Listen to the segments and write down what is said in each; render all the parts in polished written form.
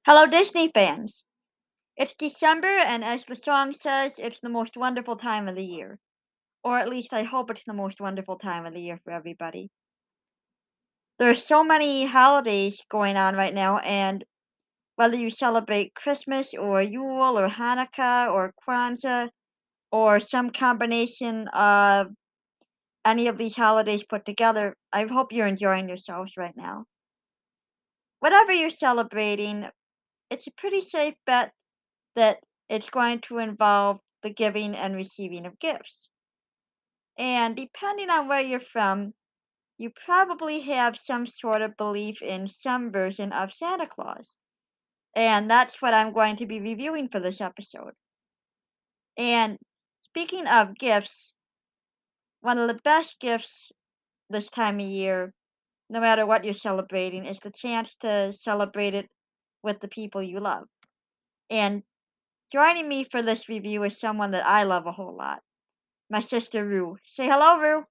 Hello, Disney fans. It's December, and as the song says, it's the most wonderful time of the year. Or at least I hope it's the most wonderful time of the year for everybody. There's so many holidays going on right now, and whether you celebrate Christmas or Yule or Hanukkah or Kwanzaa or some combination of any of these holidays put together, I hope you're enjoying yourselves right now. Whatever you're celebrating, it's a pretty safe bet that it's going to involve the giving and receiving of gifts. And depending on where you're from, you probably have some sort of belief in some version of Santa Claus. And that's what I'm going to be reviewing for this episode. And speaking of gifts, one of the best gifts this time of year, no matter what you're celebrating, is the chance to celebrate it with the people you love. And joining me for this review is someone that I love a whole lot. My sister Rue. Say hello, Rue.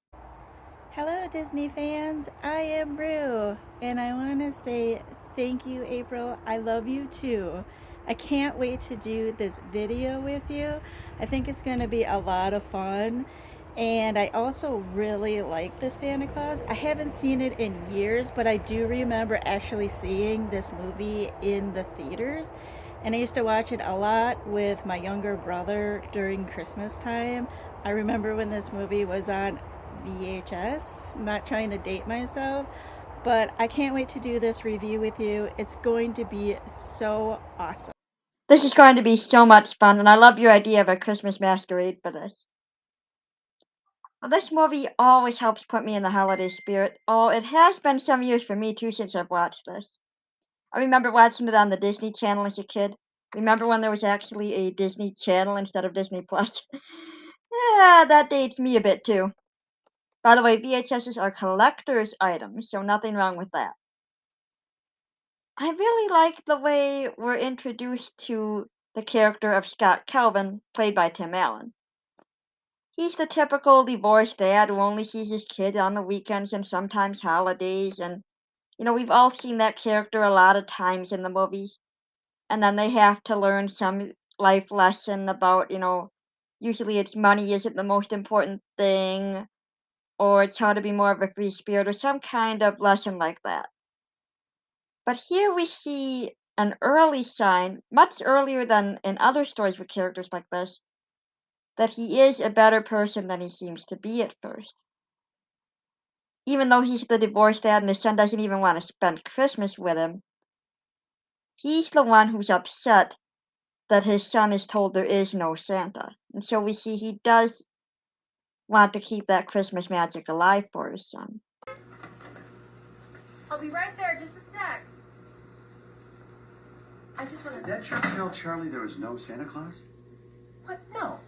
Hello, Disney fans. I am Rue, and I want to say thank you, April. I love you too. I can't wait to do this video with you. I think it's going to be a lot of fun. And I also really like the Santa Claus. I haven't seen it in years, but I do remember actually seeing this movie in the theaters. And I used to watch it a lot with my younger brother during Christmas time. I remember when this movie was on VHS. I'm not trying to date myself, but I can't wait to do this review with you. It's going to be so awesome. This is going to be so much fun, and I love your idea of a Christmas masquerade for this. Well, this movie always helps put me in the holiday spirit. Oh, it has been some years for me too since I've watched this. I remember watching it on the Disney Channel as a kid. Remember when there was actually a Disney Channel instead of Disney Plus? Yeah, that dates me a bit too. By the way, VHSs are collector's items, so nothing wrong with that. I really like the way we're introduced to the character of Scott Calvin, played by Tim Allen. He's the typical divorced dad who only sees his kid on the weekends and sometimes holidays. And, we've all seen that character a lot of times in the movies. And then they have to learn some life lesson about, usually it's money isn't the most important thing, or it's how to be more of a free spirit, or some kind of lesson like that. But here we see an early sign, much earlier than in other stories with characters like this, that he is a better person than he seems to be at first. Even though he's the divorced dad and his son doesn't even want to spend Christmas with him, he's the one who's upset that his son is told there is no Santa. And so we see he does want to keep that Christmas magic alive for his son. I'll be right there, just a sec. I just want to. Did that tell Charlie there was no Santa Claus? What? No.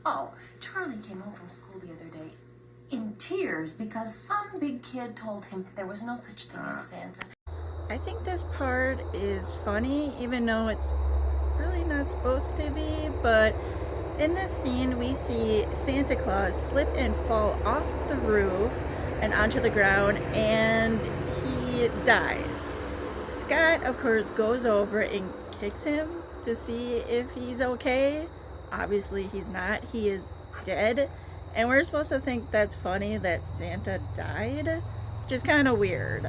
Oh, Charlie came home from school the other day in tears because some big kid told him there was no such thing as Santa. I think this part is funny, even though it's really not supposed to be, but in this scene we see Santa Claus slip and fall off the roof and onto the ground, and he dies. Scott, of course, goes over and kicks him to see if he's okay. Obviously, he's not. He is dead. And we're supposed to think that's funny that Santa died, which is kind of weird.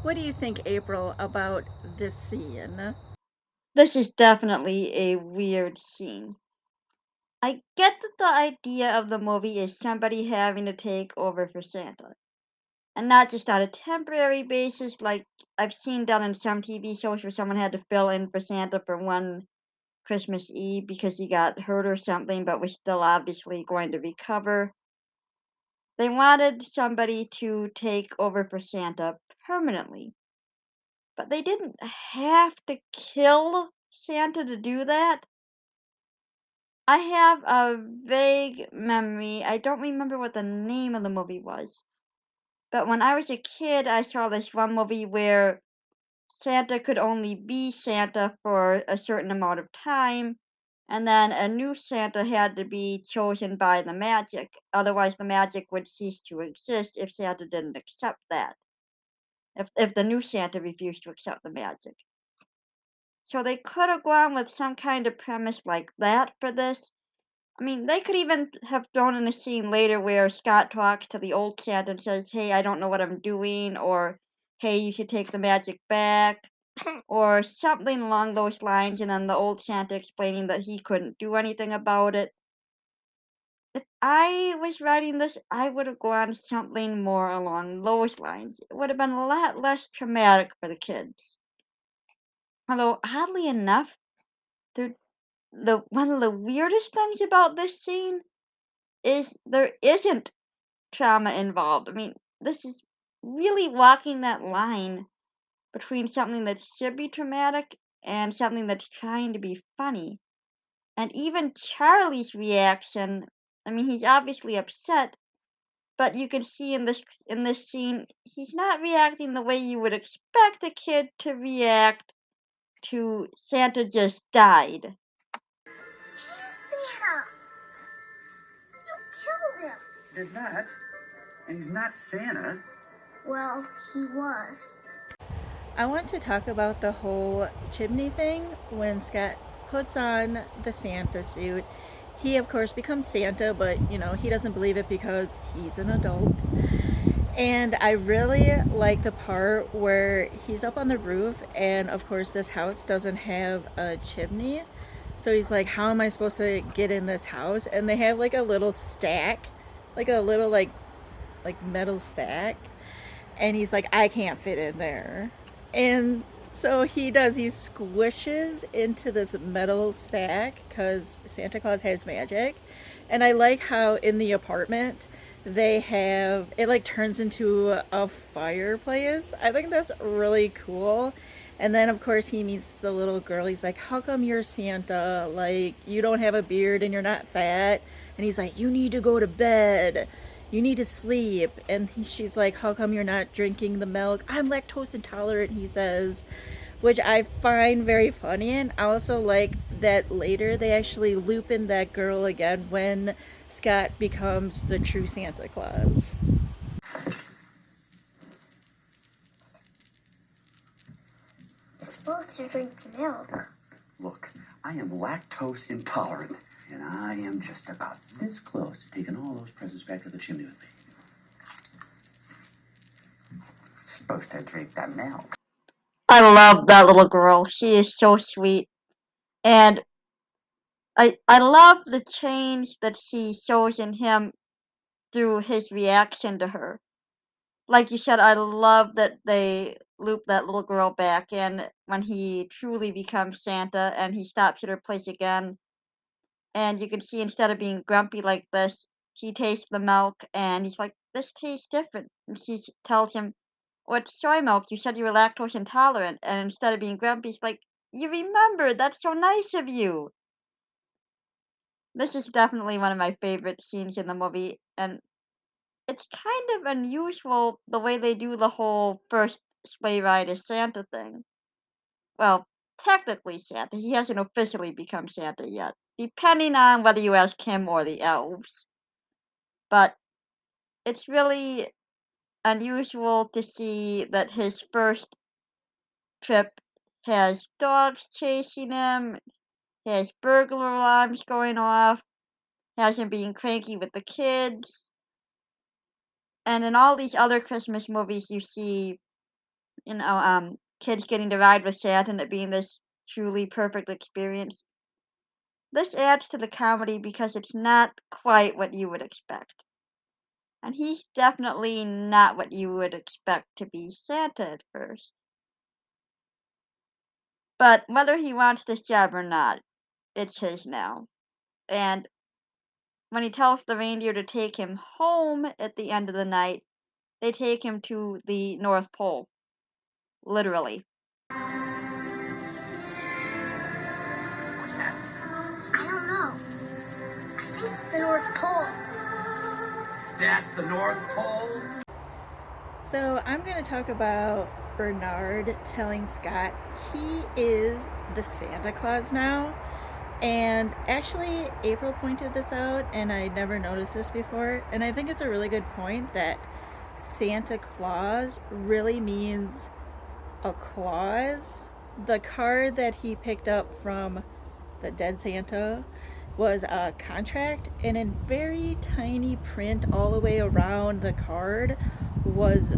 What do you think, April, about this scene? This is definitely a weird scene. I get that the idea of the movie is somebody having to take over for Santa. And not just on a temporary basis, like I've seen done in some TV shows where someone had to fill in for Santa for one Christmas Eve because he got hurt or something, but was still obviously going to recover. They wanted somebody to take over for Santa permanently, but they didn't have to kill Santa to do that. I have a vague memory. I don't remember what the name of the movie was. But when I was a kid, I saw this one movie where Santa could only be Santa for a certain amount of time, and then a new Santa had to be chosen by the magic. Otherwise, the magic would cease to exist if Santa didn't accept that. If the new Santa refused to accept the magic. So they could have gone with some kind of premise like that for this. I mean, they could even have thrown in a scene later where Scott talks to the old Santa and says, "Hey, I don't know what I'm doing," or "Hey, you should take the magic back," or something along those lines, and then the old Santa explaining that he couldn't do anything about it. If I was writing this, I would have gone something more along those lines. It would have been a lot less traumatic for the kids. Although, oddly enough, the one of the weirdest things about this scene is there isn't trauma involved. I mean, this is really walking that line between something that should be traumatic and something that's trying to be funny. And even Charlie's reaction, I mean, he's obviously upset, but you can see in this scene, he's not reacting the way you would expect a kid to react to Santa just died. Santa! You killed him! Did not. And he's not Santa. Well, he was. I want to talk about the whole chimney thing. When Scott puts on the Santa suit, he of course becomes Santa, but you know, he doesn't believe it because he's an adult. And I really like the part where he's up on the roof, and of course this house doesn't have a chimney. So he's like, how am I supposed to get in this house? And they have like a little stack, like a little like metal stack. And he's like, I can't fit in there. And so he squishes into this metal stack because Santa Claus has magic. And I like how in the apartment they have, it like turns into a fireplace. I think that's really cool. And then of course he meets the little girl. He's like, how come you're Santa? Like, you don't have a beard and you're not fat. And he's like, you need to go to bed. You need to sleep. And she's like, how come you're not drinking the milk? I'm lactose intolerant, he says, which I find very funny. And I also like that later they actually loop in that girl again when Scott becomes the true Santa Claus. You're supposed to drink the milk. Look, I am lactose intolerant, and I am just about this close to taking all those presents back to the chimney with me. Supposed to drink that milk. I love that little girl. She is so sweet. And I love the change that she shows in him through his reaction to her. Like you said, I love that they loop that little girl back in when he truly becomes Santa and he stops at her place again. And you can see instead of being grumpy like this, she tastes the milk and he's like, this tastes different. And she tells him, well, it's soy milk. You said you were lactose intolerant. And instead of being grumpy, she's like, you remember. That's so nice of you. This is definitely one of my favorite scenes in the movie. And it's kind of unusual the way they do the whole first sleigh ride as Santa thing. Well, technically Santa. He hasn't officially become Santa yet, depending on whether you ask him or the elves. But it's really unusual to see that his first trip has dogs chasing him, has burglar alarms going off, has him being cranky with the kids. And in all these other Christmas movies, you see, kids getting to ride with Santa and it being this truly perfect experience. This adds to the comedy because it's not quite what you would expect. And he's definitely not what you would expect to be Santa at first. But whether he wants this job or not, it's his now. And when he tells the reindeer to take him home at the end of the night, they take him to the North Pole. Literally. What's that? I don't know. I think it's the North Pole. That's the North Pole? So I'm going to talk about Bernard telling Scott he is the Santa Claus now. And actually, April pointed this out, and I never noticed this before. And I think it's a really good point that Santa Claus really means a clause, the card that he picked up from the dead Santa was a contract, and in very tiny print all the way around the card was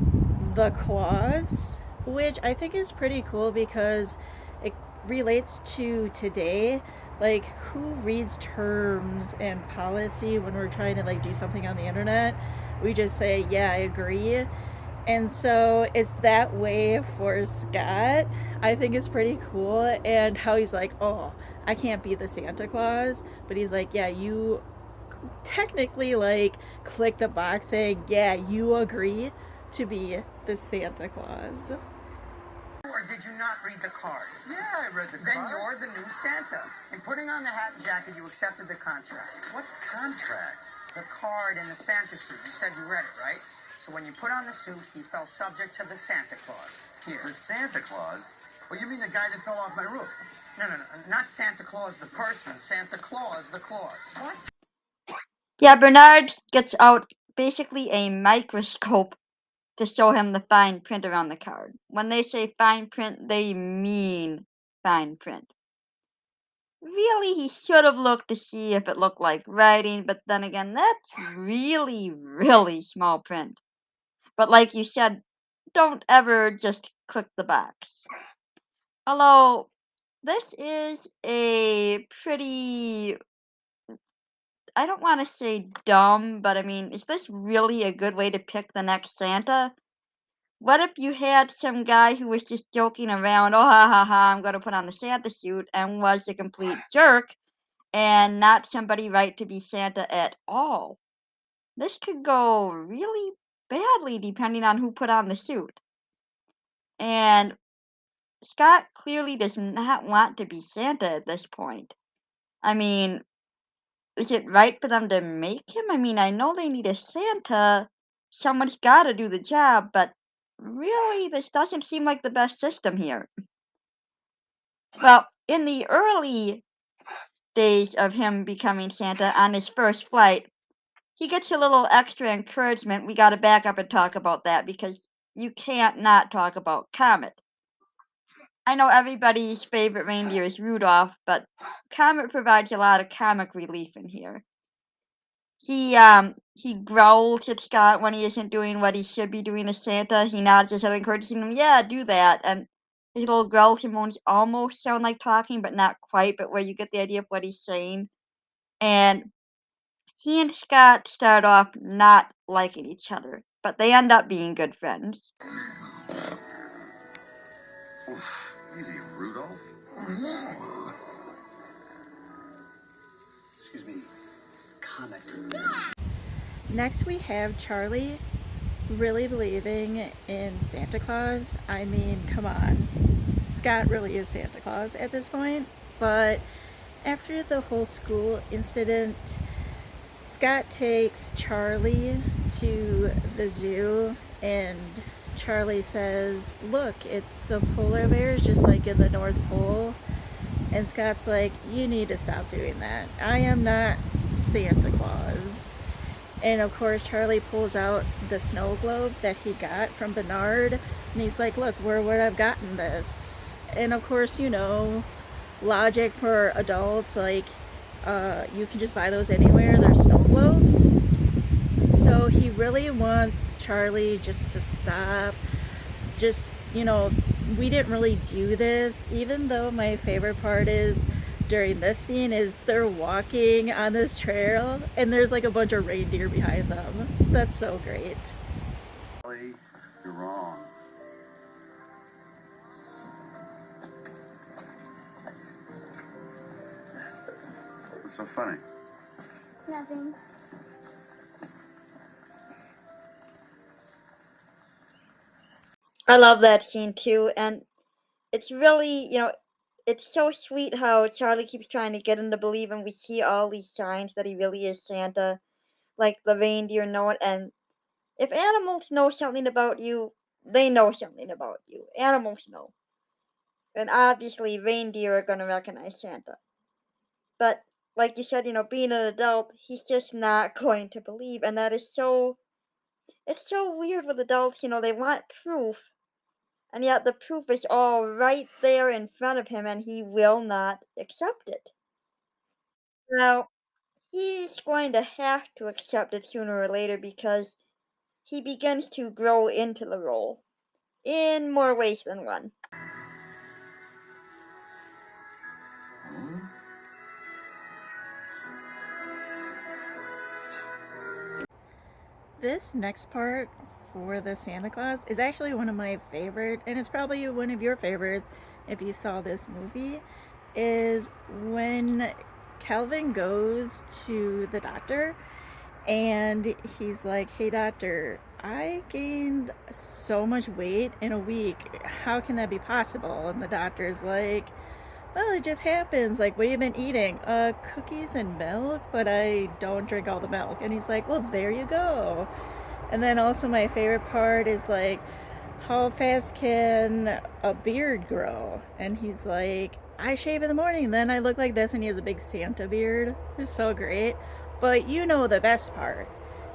the clause, which I think is pretty cool because it relates to today. Like, who reads terms and policy when we're trying to like do something on the internet? We just say, yeah, I agree. And so it's that way for Scott. I think it's pretty cool. And how he's like, oh, I can't be the Santa Claus. But he's like, yeah, you technically like click the box saying, yeah, you agree to be the Santa Claus. Or did you not read the card? Yeah, I read the card. Then you're the new Santa. In putting on the hat and jacket, you accepted the contract. What contract? The card and the Santa suit. You said you read it, right? So when you put on the suit, he fell subject to the Santa Claus. Here. The Santa Claus? Oh, you mean the guy that fell off my roof? No. Not Santa Claus the person. Santa Claus the clause. What? Yeah, Bernard gets out basically a microscope to show him the fine print around the card. When they say fine print, they mean fine print. Really, he should have looked to see if it looked like writing, but then again, that's really, really small print. But like you said, don't ever just click the box. Although, this is a pretty, I don't want to say dumb, but I mean, is this really a good way to pick the next Santa? What if you had some guy who was just joking around, oh ha ha ha, I'm going to put on the Santa suit, and was a complete jerk, and not somebody right to be Santa at all? This could go really badly depending on who put on the suit. And Scott clearly does not want to be Santa at this point. I mean, is it right for them to make him? I mean, I know they need a Santa. Someone's got to do the job, but really, this doesn't seem like the best system here. Well, in the early days of him becoming Santa on his first flight, he gets a little extra encouragement. We got to back up and talk about that because you can't not talk about Comet. I know everybody's favorite reindeer is Rudolph, but Comet provides a lot of comic relief in here. He growls at Scott when he isn't doing what he should be doing as Santa. He nods his head, encouraging him, yeah, do that. And his little growls and moans almost sound like talking, but not quite, but where you get the idea of what he's saying. And he and Scott start off not liking each other, but they end up being good friends. Oof, easy, Rudolph. Excuse me, Comet. Next, we have Charlie really believing in Santa Claus. I mean, come on. Scott really is Santa Claus at this point. But after the whole school incident, Scott takes Charlie to the zoo, and Charlie says, look, it's the polar bears just like in the North Pole. And Scott's like, you need to stop doing that. I am not Santa Claus. And of course, Charlie pulls out the snow globe that he got from Bernard, and he's like, look, where would I have gotten this? And of course, you know, logic for adults, like, you can just buy those anywhere. They're snow globes. So he really wants Charlie just to stop. Just, you know, we didn't really do this, even though my favorite part is during this scene is they're walking on this trail and there's like a bunch of reindeer behind them. That's so great. Charlie, you're wrong. What's so funny? Nothing. I love that scene too, and it's really, it's so sweet how Charlie keeps trying to get him to believe, and we see all these signs that he really is Santa, like the reindeer know it, and if animals know something about you, they know something about you. Animals know. And obviously, reindeer are going to recognize Santa. But, like you said, being an adult, he's just not going to believe, and that is so, it's so weird with adults, they want proof. And yet the proof is all right there in front of him and he will not accept it. Well, he's going to have to accept it sooner or later because he begins to grow into the role in more ways than one. This next part for the Santa Claus is actually one of my favorite, and it's probably one of your favorites if you saw this movie, is when Calvin goes to the doctor and he's like, "Hey doctor, I gained so much weight in a week. How can that be possible?" And the doctor's like, "Well, it just happens. Like, what have you been eating? Cookies and milk, but I don't drink all the milk." And he's like, "Well, there you go." And then also my favorite part is like, "How fast can a beard grow?" And he's like, "I shave in the morning, then I look like this," and he has a big Santa beard. It's so great. But you know the best part.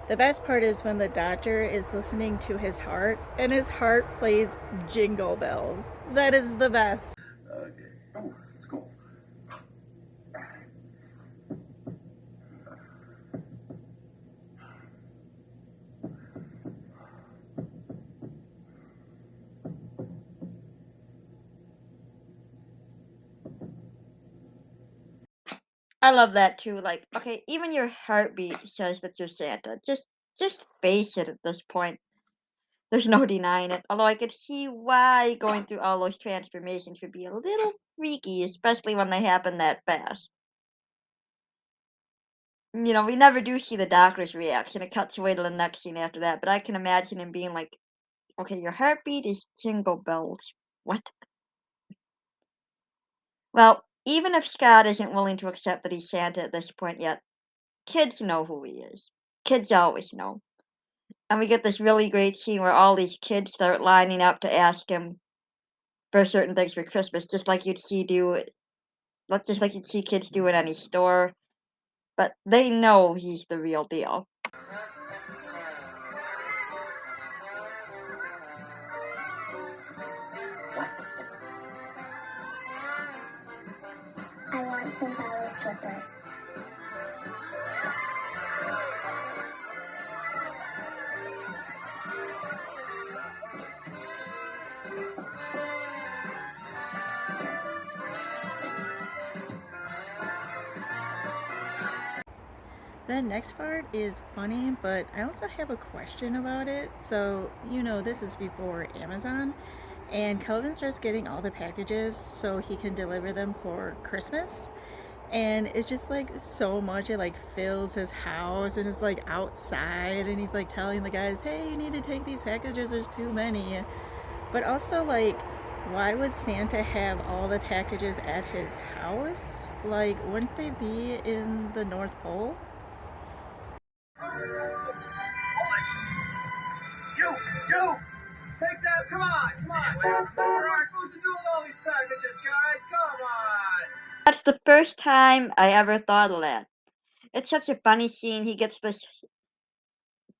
The best part is when the doctor is listening to his heart and his heart plays Jingle Bells. That is the best. Okay. Oh, it's cool. I love that too. Like, okay, even your heartbeat says that you're Santa. Just face it at this point. There's no denying it. Although I could see why going through all those transformations would be a little freaky, especially when they happen that fast. We never do see the doctor's reaction. It cuts away to the next scene after that, but I can imagine him being like, okay, your heartbeat is Jingle Bells. What? Well, even if Scott isn't willing to accept that he's Santa at this point yet, kids know who he is. Kids always know. And we get this really great scene where all these kids start lining up to ask him for certain things for Christmas, just like just like you'd see kids do in any store. But they know he's the real deal. I want some ballet slippers. The next part is funny, but I also have a question about it. So, this is before Amazon, and Calvin starts getting all the packages so he can deliver them for Christmas. And it's just like so much, it like fills his house and is like outside, and he's like telling the guys, "Hey, you need to take these packages, there's too many." But also, like, why would Santa have all the packages at his house? Like, wouldn't they be in the North Pole? You! Take that! Come on! Come on! What are we supposed to do with all these packages, guys? Come on! That's the first time I ever thought of that. It's such a funny scene. He gets this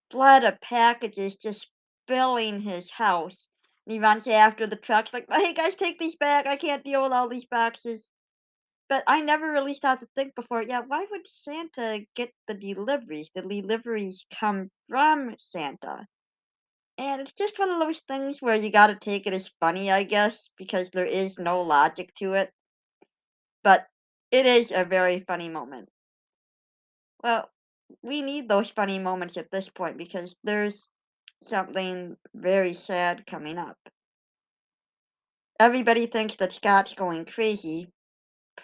flood of packages just filling his house. And he runs after the trucks like, "Hey guys, take these back. I can't deal with all these boxes." But I never really stopped to think before, yeah, why would Santa get the deliveries? The deliveries come from Santa. And it's just one of those things where you gotta take it as funny, I guess, because there is no logic to it. But it is a very funny moment. Well, we need those funny moments at this point because there's something very sad coming up. Everybody thinks that Scott's going crazy.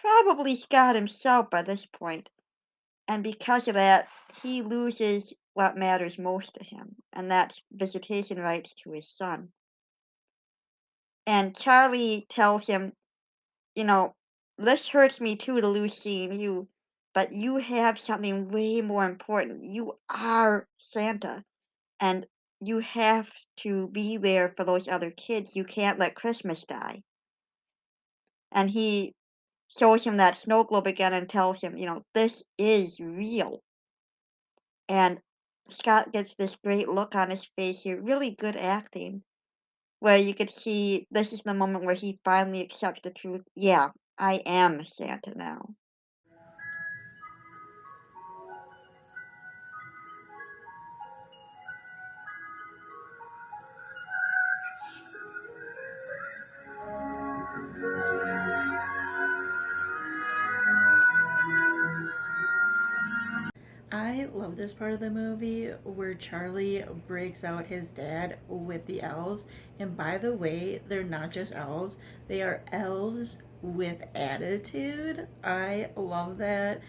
Probably Scott himself by this point. And because of that, he loses what matters most to him, and that's visitation rights to his son. And Charlie tells him, you know, this hurts me too to lose seeing you, but you have something way more important. You are Santa, and you have to be there for those other kids. You can't let Christmas die. And he shows him that snow globe again and tells him, this is real. And Scott gets this great look on his face here. Really good acting. where you could see this is the moment where he finally accepts the truth. Yeah, I am Santa now. I love this part of the movie where Charlie breaks out his dad with the elves. And by the way, they're not just elves, they are elves with attitude. I love that.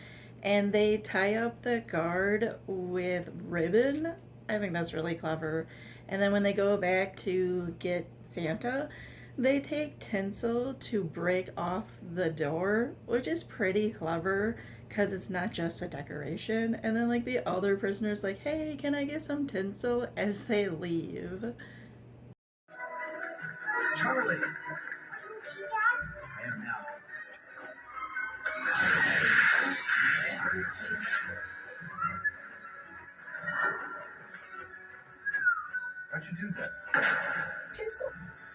And they tie up the guard with ribbon. I think that's really clever. And then when they go back to get Santa, they take tinsel to break off the door, which is pretty clever because it's not just a decoration. And then, like, the other prisoners, like, hey, can I get some tinsel as they leave? Charlie! I am now. How'd you do that? Tinsel,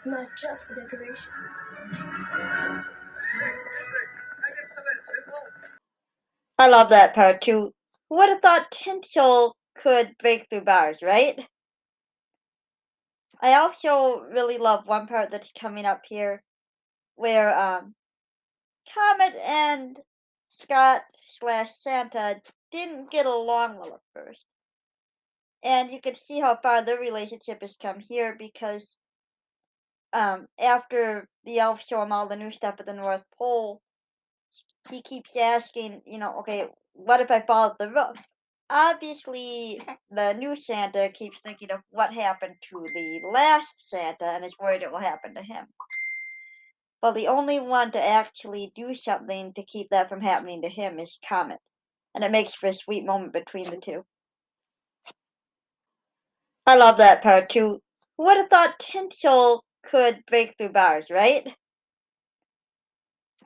not just for decoration. Hey, I get some of that tinsel? I love that part too. Who would have thought tinsel could break through bars, right? I also really love one part that's coming up here where Comet and Scott slash Santa didn't get along well at first. And you can see how far their relationship has come here because after the elves show him all the new stuff at the North Pole, he keeps asking, okay, what if I fall off the roof? Obviously, the new Santa keeps thinking of what happened to the last Santa and is worried it will happen to him. Well, the only one to actually do something to keep that from happening to him is Comet. And it makes for a sweet moment between the two. I love that part too. Who would have thought tinsel could break through bars, right?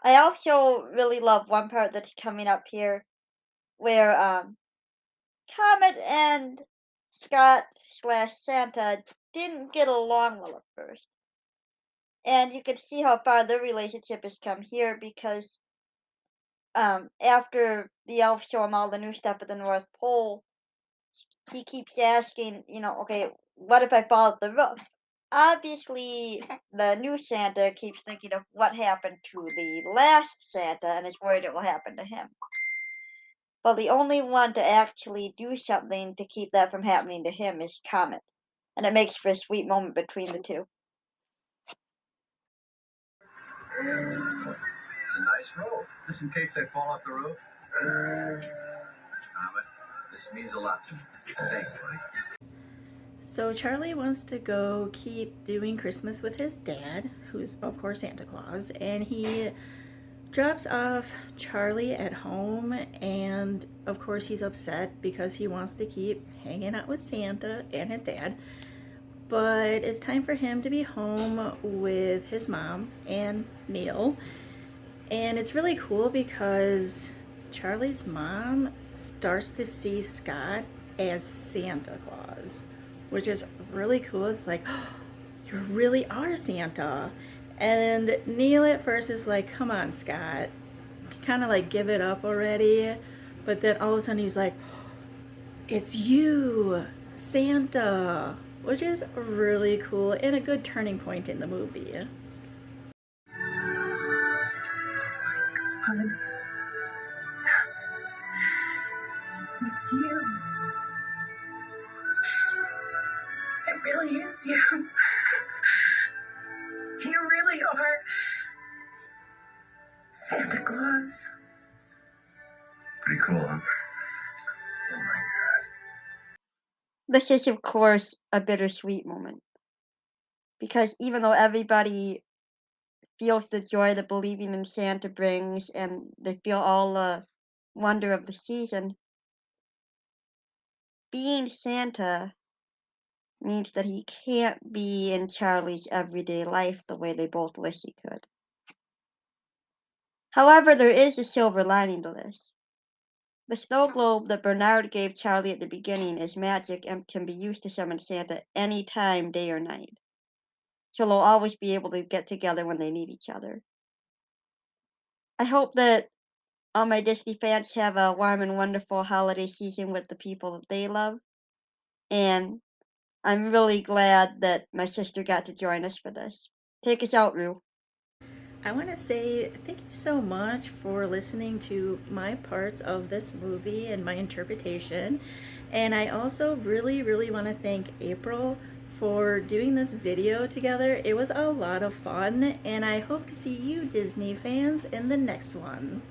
I also really love one part that's coming up here where Comet and Scott slash Santa didn't get along well at first. And you can see how far their relationship has come here because after the elves show him all the new stuff at the North Pole, he keeps asking, okay, what if I fall off the roof? Obviously, the new Santa keeps thinking of what happened to the last Santa and is worried it will happen to him. Well, the only one to actually do something to keep that from happening to him is Comet. And it makes for a sweet moment between the two. It's a nice roll. Just in case I fall off the roof. Comet, this means a lot to me. Thanks, buddy. So Charlie wants to go keep doing Christmas with his dad, who's of course Santa Claus, and he drops off Charlie at home, and of course he's upset because he wants to keep hanging out with Santa and his dad. But it's time for him to be home with his mom and Neil. And it's really cool because Charlie's mom starts to see Scott as Santa Claus, which is really cool. It's like, oh, you really are Santa. And Neil at first is like, come on, Scott. Kind of like give it up already. But then all of a sudden he's like, it's you, Santa. Which is really cool and a good turning point in the movie. Hon. It's you. It really is you. You really are Santa Claus. Pretty cool, huh? Oh my God. This is, of course, a bittersweet moment. Because even though everybody feels the joy that believing in Santa brings and they feel all the wonder of the season, being Santa means that he can't be in Charlie's everyday life the way they both wish he could. However, there is a silver lining to this. The snow globe that Bernard gave Charlie at the beginning is magic and can be used to summon Santa any time, day or night. so they'll always be able to get together when they need each other. I hope that all my Disney fans have a warm and wonderful holiday season with the people that they love. And I'm really glad that my sister got to join us for this. Take us out, Rue. I want to say thank you so much for listening to my parts of this movie and my interpretation. And I also really want to thank April for doing this video together. It was a lot of fun, and I hope to see you Disney fans in the next one.